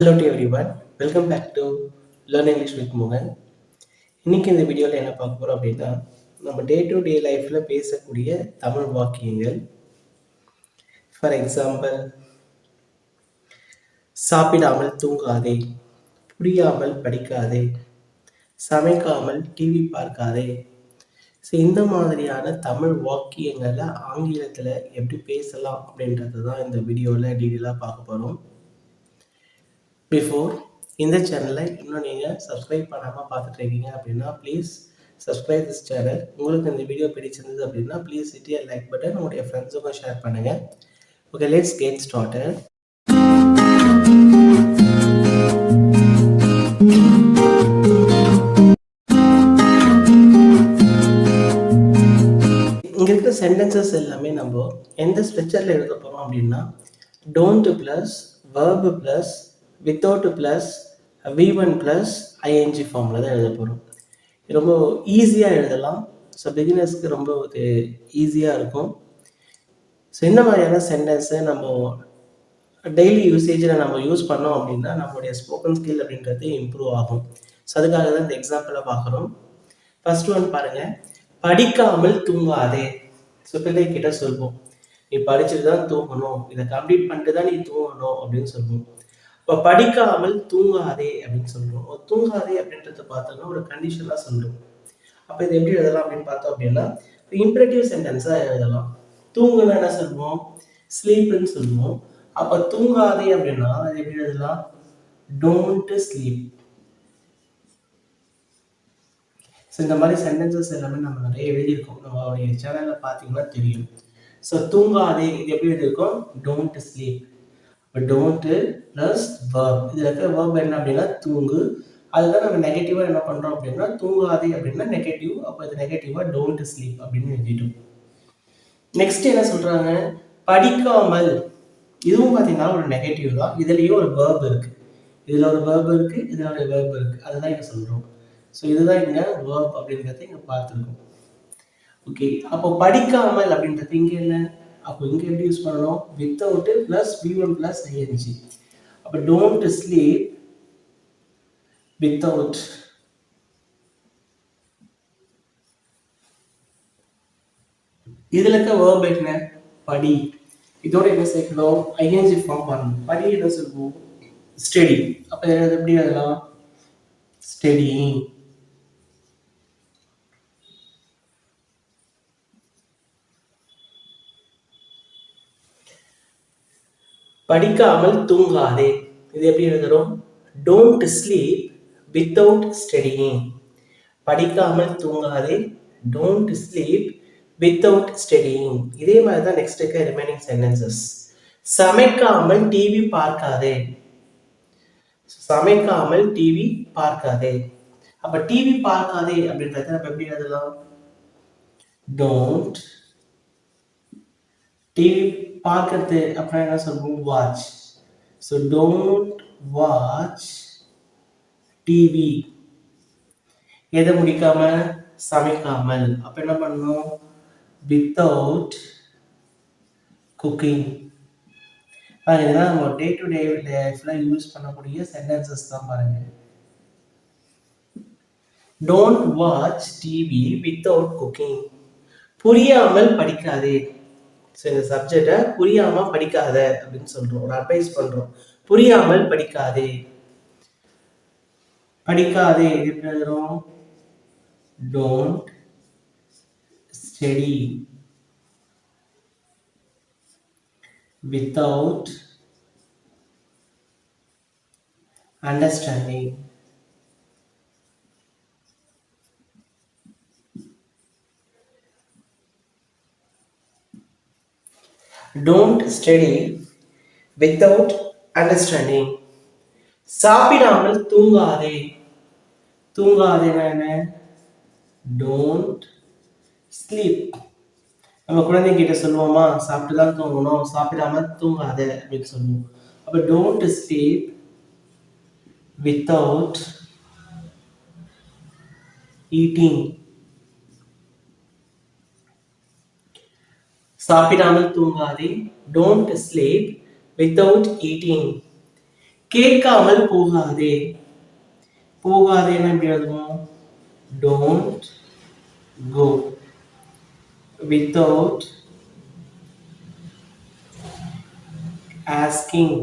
Hello to everyone. Welcome back to Learn English with Mohan. இன்னைக்கு இந்த வீடியோவில் என்ன பார்க்க போகிறோம் அப்படின்னா நம்ம டே டு டே லைஃப்பில் பேசக்கூடிய தமிழ் வாக்கியங்கள். ஃபார் எக்ஸாம்பிள், சாப்பிடாமல் தூங்காதே, புரியாமல் படிக்காதே, சமைக்காமல் டிவி பார்க்காதே. ஸோ இந்த மாதிரியான தமிழ் வாக்கியங்களை ஆங்கிலத்தில் எப்படி பேசலாம் அப்படின்றது தான் இந்த வீடியோவில் டீட்டெயிலாக பார்க்க போகிறோம். பிஃபோர் இந்த சேனலை இன்னும் நீங்கள் சப்ஸ்கிரைப் பண்ணாமல் பார்த்துட்டு இருக்கீங்க அப்படின்னா ப்ளீஸ் சப்ஸ்கிரைப் திஸ் சேனல். உங்களுக்கு இந்த வீடியோ பிடிச்சிருந்தது அப்படின்னா please hit a like button, உங்களுடைய ஃப்ரெண்ட்ஸுக்கும் ஷேர் பண்ணுங்கள். Okay, let's get started. இங்கே இருக்கிற சென்டென்சஸ் எல்லாமே நம்ம எந்த ஸ்ட்ரக்சரில் எழுத போகிறோம் அப்படின்னா don't plus verb plus without plus V1 plus ING ஃபார்மில் தான் எழுத போகிறோம். ரொம்ப ஈஸியாக எழுதலாம். ஸோ பிகினர்ஸ்க்கு ரொம்ப ஒரு ஈஸியாக இருக்கும். ஸோ இந்த மாதிரியான சென்டென்ஸை நம்ம டெய்லி யூசேஜில் நம்ம யூஸ் பண்ணோம் அப்படின்னா நம்மளுடைய ஸ்போக்கன் ஸ்கில் அப்படின்றது இம்ப்ரூவ் ஆகும். ஸோ அதுக்காக தான் இந்த எக்ஸாம்பிளை பார்க்குறோம். ஃபர்ஸ்ட் ஒன் பாருங்கள், படிக்காமல் தூங்காதே. ஸோ பிள்ளைகிட்ட சொல்வோம், நீ படிச்சுட்டு தான் தூங்கணும், இதை கம்ப்ளீட் பண்ணிட்டு தான் நீ தூங்கணும் அப்படின்னு சொல்லுவோம். இப்போ படிக்காமல் தூங்காதே அப்படின்னு சொல்றோம். தூங்காதே அப்படின்றத பார்த்தோம்னா ஒரு கண்டிஷனாக சொல்றோம். அப்போ இது எப்படி எழுதலாம் அப்படின்னு பார்த்தோம் அப்படின்னா இம்பரேட்டிவ் சென்டென்ஸாக எழுதலாம். தூங்குனா என்ன சொல்லுவோம், ஸ்லீப்னு சொல்லுவோம். அப்போ தூங்காதே அப்படின்னா அது எப்படி எழுதலாம், டோன்ட் ஸ்லீப். ஸோ இந்த மாதிரி சென்டென்சஸ் எல்லாமே நம்ம நிறைய எழுதியிருக்கோம். நம்மளுடைய சேனலில் பார்த்தீங்கன்னா தெரியும். ஸோ தூங்காதே இது எப்படி எழுதியிருக்கோம், டோன்ட் ஸ்லீப். இப்போ டோன்ட்டு ப்ளஸ் verb, இதில் இருக்கிற verb என்ன அப்படின்னா தூங்கு. அதுதான் நம்ம நெகட்டிவாக என்ன பண்ணுறோம் அப்படின்னா தூங்காதே அப்படின்னா நெகட்டிவ். அப்போ இது நெகட்டிவாக டோன்ட் ஸ்லீப் அப்படின்னு எழுதிட்டோம். நெக்ஸ்ட் என்ன சொல்கிறாங்க, படிக்காமல். இதுவும் பார்த்தீங்கன்னா ஒரு நெகட்டிவ் தான். இதுலேயும் ஒரு verb இருக்குது, இதில் ஒரு verb இருக்குது, இதில் ஒரு verb இருக்குது. அதுதான் இங்கே சொல்கிறோம். ஸோ இதுதான் இங்கே verb அப்படின்றத இங்கே பார்த்துருக்கோம். ஓகே, அப்போ படிக்காமல் அப்படின்றது இங்கே என்ன, அப்போ இங்கே எப்படி யூஸ் பண்ணணும், without plus V1 plus ING. அப்போ டோன்ட் ஸ்லீப் வித்தவுட். இதில் இருக்க வேர்ப் என்ன, படி. இதோட என்ன சேர்க்கணும், ING ஃபார்ம் பண்ணணும். படி என்ன சொல்லுவோம், ஸ்டடி. அப்போ எப்படி அதெல்லாம், ஸ்டடி. படிக்காமல் தூங்காதே, இது எப்படி எழுதுறோம், டோன்ட் ஸ்லீப் வித்தவுட் ஸ்டடியிங். படிக்காமல் தூங்காதே, டோன்ட் ஸ்லீப் வித்தவுட் ஸ்டடியிங். இதே மாதிரி தான் நெக்ஸ்ட் இருக்க ரிமைனிங் சென்டென்சஸ். சமைக்காமல் டிவி பார்க்காதே. சமைக்காமல் டிவி பார்க்காதே. அப்ப டிவி பார்க்காதே அப்படின்றத நம்ம எப்படி எழுதலாம், டோன்ட். டிவி பார்க்கறது அப்படின்னா என்ன சொல்லுவோம், watch. So don't watch TV. எதை முடிக்காம, சமைக்காமல். அப்ப என்ன பண்ணணும், வித்தவுட் குக்கிங். இதெல்லாம் நம்ம டே டு டே லைஃப்ல யூஸ் பண்ணக்கூடிய சென்டென்சஸ் தான் பாருங்க. Don't watch TV without cooking. புரியாமல் படிக்காதே. ஸோ இந்த சப்ஜெக்டை புரியாமல் படிக்காத அப்படின்னு சொல்கிறோம், ஒரு அட்வைஸ் பண்ணுறோம். புரியாமல் படிக்காதே. படிக்காதே எப்படி எழுதுறோம், don't study without understanding. Don't study without understanding. சாப்பிடாமல் தூங்காதே. தூங்காதே என்ன, டோன்ட் ஸ்லீப். நம்ம குழந்தைகிட்ட சொல்லுவோமா, சாப்பிட்டு தான் தூங்கணும், சாப்பிடாம தூங்காதே அப்படின்னு சொல்லுவோம். அப்போ டோன்ட் ஸ்லீப் வித்தவுட் ஈட்டிங். சாப்பிடாமல் தூங்காதே, டோன்ட் ஸ்லீப் வித்தவுட் ஈட்டிங். கேட்காமல் போகாதே. போகாதேன்னு எப்படி எழுதுவோம்? Don't go without asking.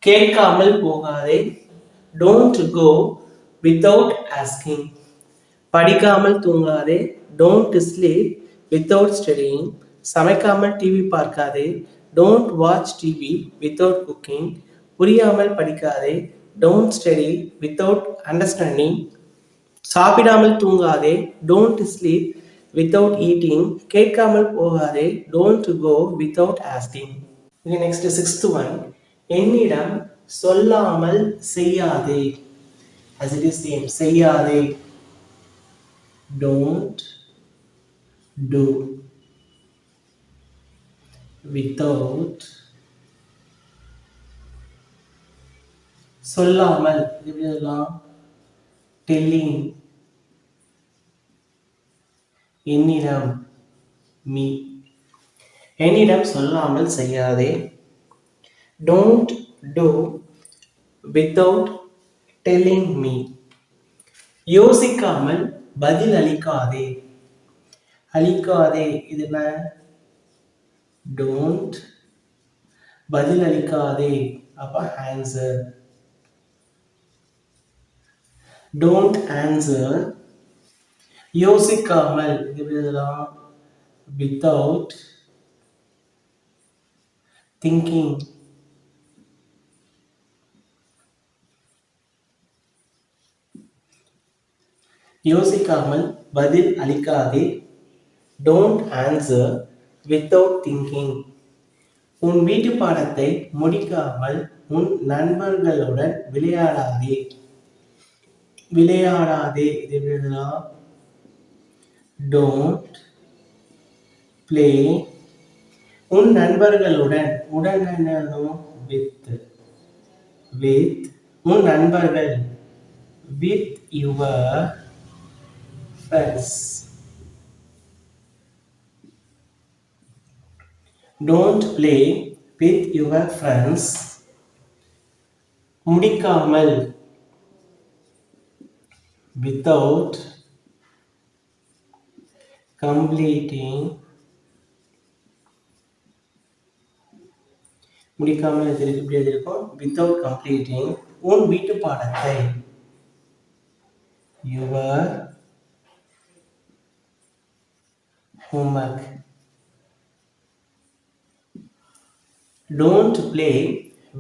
கேட்காமல் போகாதே. Don't go without asking. படிக்காமல் தூங்காதே. Don't sleep without studying. சமைக்காமல் டிவி பார்க்காதே. Don't watch TV without cooking. புரியாமல் படிக்காதே. Don't study without understanding. சாப்பிடாமல் தூங்காதே. Don't sleep without eating. கேட்காமல் போகாதே. Don't go without asking. இது நெக்ஸ்ட் 6th ஒன். என்னிடம் சொல்லாமல் செய்யாதே. as it is same, செய்யாதே. don't do without சொல்லாமல் எப்படி சொல்லலாம்? telling. என்னிடம் me. என்னிடம் சொல்லாமல் செய்யாதே. don't do without telling me. யோசிக்காமல் பதில் அளிக்காதே. அளிக்காதே இது என்ன? don't. பதில் அளிக்காதே அப்ப answer. don't answer. யோசிக்காமல் இது எப்படி எழுதலாம்? without thinking. யோசிக்காமல் பதில் அளிக்காதே. don't answer without thinking. உன் வீட்டு பாடத்தை முடிக்காமல் உன் நண்பர்களுடன் விளையாடாதே. விளையாடாதே இது எப்படி எழுதலாம்? don't play. உன் நண்பர்களுடன், உடன் என்ன எழுதணும்? with. with. உன் நண்பர்கள் with your friends. don't play with your friends. முடிக்காமல் without completing. முடிக்காமல் எப்படி எழுதியிருக்கோம்? without completing. உன் வீட்டு பாடத்தை your homework. don't play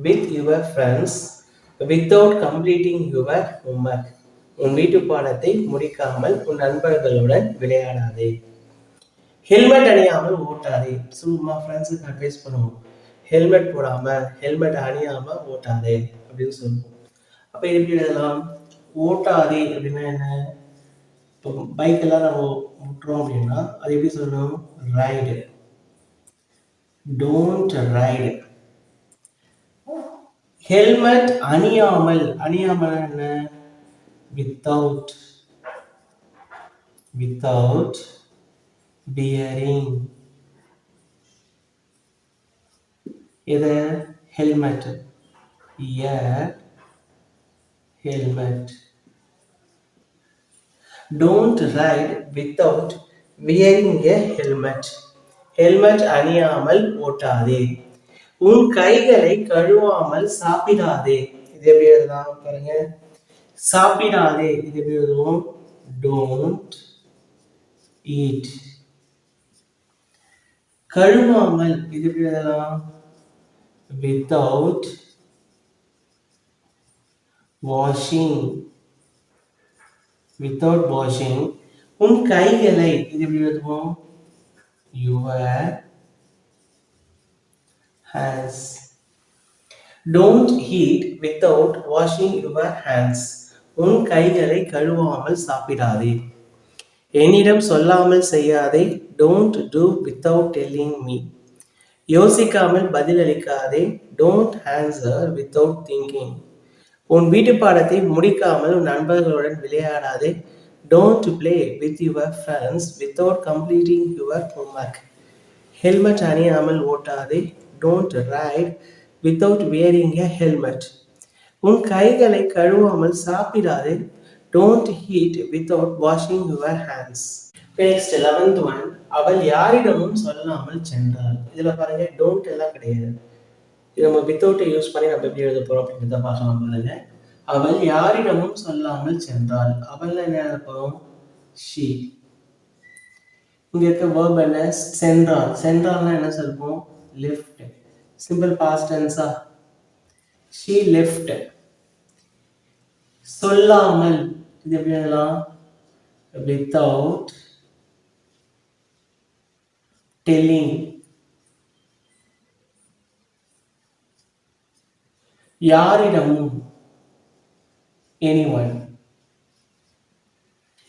with your friends without completing your homework. உன் வீட்டு பாடத்தை முடிக்காமல் உன் நண்பர்களுடன் விளையாடாதே. ஹெல்மெட் அணியாமல் ஓட்டாதே. சும்மா ஃப்ரெண்ட்ஸுக்கு அட்வைஸ் பண்ணுவோம், ஹெல்மெட் போடாம ஹெல்மெட் அணியாம ஓட்டாதே அப்படின்னு சொல்லுவோம். அப்ப எப்படி எழுதலாம்? ஓட்டாதே அப்படின்னா என்ன? இப்போ பைக் எல்லாம் நம்ம ஓட்டுறோம் அப்படின்னா அது எப்படி சொல்லணும்? ரைடு. Don't ride. ஹெல்மெட் அணியாமல், அணியாமல் என்ன? without. without wearing. இது helmet. a helmet. don't ride without wearing a helmet. Helmet அணியாமல் ஓட்டாதே. உன் கைகளை கழுவாமல் சாப்பிடாதே. இது எப்படி எழுதலாம் பாருங்க? சாப்பிடாதே இது எப்படி எழுதுவோம்? don't eat. கழுவாமல் இது எப்படி எழுதலாம்? without washing. without washing. உன் கைகளை இது எப்படி எழுதுவோம்? your hands. don't eat without washing your hands. உன் கைகளை கழுவாமல் சாப்பிடாதே. என்னிடம் சொல்லாமல் செய்யாதே. don't do without telling me. யோசிக்காமல் பதிலளிக்காதே. don't answer without thinking. உன் வீட்டு பாடத்தை முடிக்காமல் உன் நண்பர்களுடன் விளையாடாதே. don't play with your friends without completing your homework. Helmet அணியாமல் ஓட்டாதே. Don't ride without wearing a helmet. உன் கைகளை கழுவாமல் சாப்பிடாதே. Don't eat without washing your hands. Next 11th one. அவள் யாரிடமும் சொல்லாமல் சென்றாள். இதுல பாருங்க டோன்ட் எல்லாம் கிடையாது. இது நம்ம வித்தவுட் யூஸ் பண்ணி நம்ம எப்படி எழுத போறோம் அப்படின்றத பார்க்கலாம் பாருங்க. அவள் யாரிடமும் சொல்லாமல் சென்றாள். அவள் என்ன எழுத போறோம்? ஷீ. இங்க இருக்க verb என்ன? சென்றாள். சென்றாள்னா என்ன சொல்லுவோம்? left. Simple past tense-ஆ? she left. சொல்லாமல் இது எப்படி எழுதலாம்? without telling. யாரிடமும் anyone.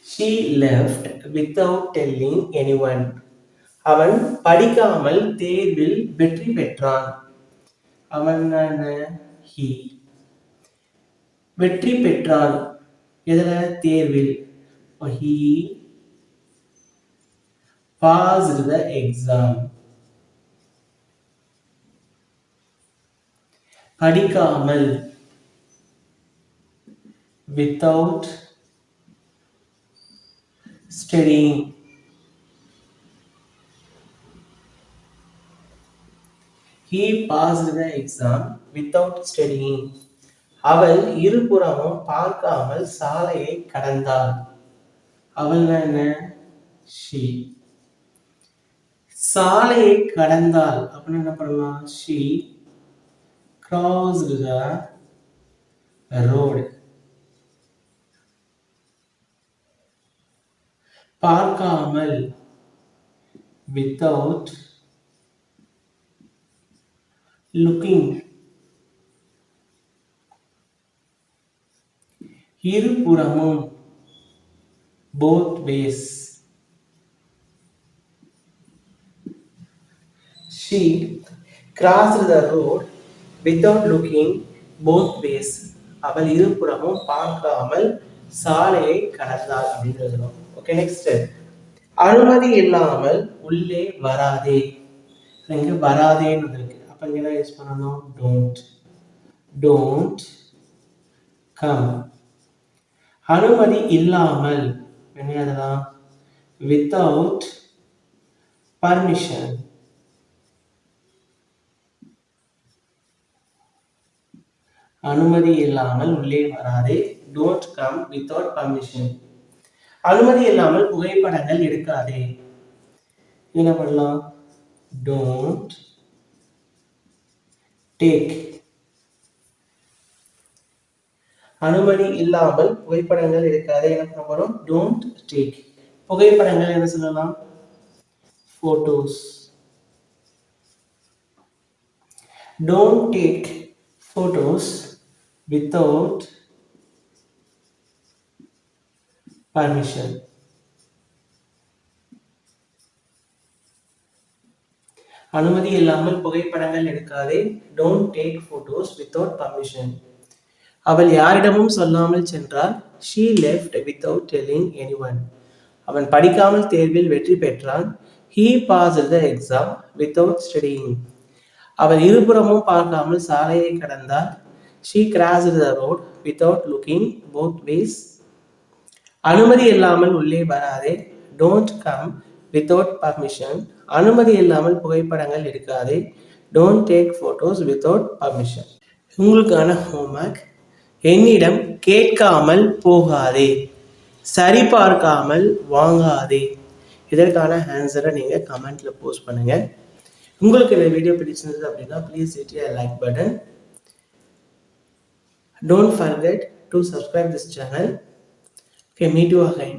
She left without telling anyone. அவன் படிக்காமல் தேர்வில் வெற்றி பெற்றான். அவன் he. வெற்றி பெற்றான் எதுல? தேர்வில். he passed the exam. படிக்காமல் without studying. He passed the exam without studying. அவள் இருபுறமும் பார்க்காமல் சாலையை கடந்தாள். அவள் என்ன? she. சாலையை கடந்தாள் அப்படின்னு என்ன பண்ணலாம்? she crossed the road. பார்க்காமல் without looking. இருபுறமும் both ways. She crossed the road without looking both ways. அவள் இருபுறமும் பார்க்காமல் சாலையை கடந்தாள் அப்படின்னு எழுதணும். Okay, next. அனுமதி இல்லாமல் உள்ளே வராதே. இங்க வராதேன்னு இருக்கு. அப்ப இங்க என்ன யூஸ் பண்ணணும்? don't come. அனுமதி இல்லாமல் என்ன எழுதலாம்? without permission. அனுமதி இல்லாமல் உள்ளே வராதே. don't come without permission. அனுமதி இல்லாமல் புகைப்படங்கள் எடுக்காதே. என்ன பண்ணலாம்? don't take. அனுமதி இல்லாமல் புகைப்படங்கள் எடுக்காதே. என்ன பண்ண போறோம்? don't take. புகைப்படங்கள் என்ன சொல்லலாம்? photos. don't take photos without permission. அனுமதி இல்லாமல் புகைப்படங்கள் எடுக்காதே. don't take photos without permission. அவள் யாரிடமும் சொல்லாமல் சென்றாள். she left without telling anyone. அவன் படிக்காமல் தேர்வில் வெற்றி பெற்றான். he passed the exam without studying. அவள் இருபுறமும் பார்க்காமல் சாலையை கடந்தாள். she crossed the road without looking both ways. அனுமதி இல்லாமல் உள்ளே வராதே. don't come without permission. அனுமதி இல்லாமல் புகைப்படங்கள் எடுக்காதே. don't take photos without permission. உங்களுக்கான ஹோம்வொர்க். என்னிடம் கேட்காமல் போகாதே, சரிபார்க்காமல் வாங்காதே. இதற்கான ஆன்சரை நீங்கள் கமெண்ட்டில் போஸ்ட் பண்ணுங்கள். உங்களுக்கு இந்த வீடியோ பிடிச்சிருந்தது அப்படின்னா please hit a like button. Don't forget to subscribe this channel. Okay, meet you again.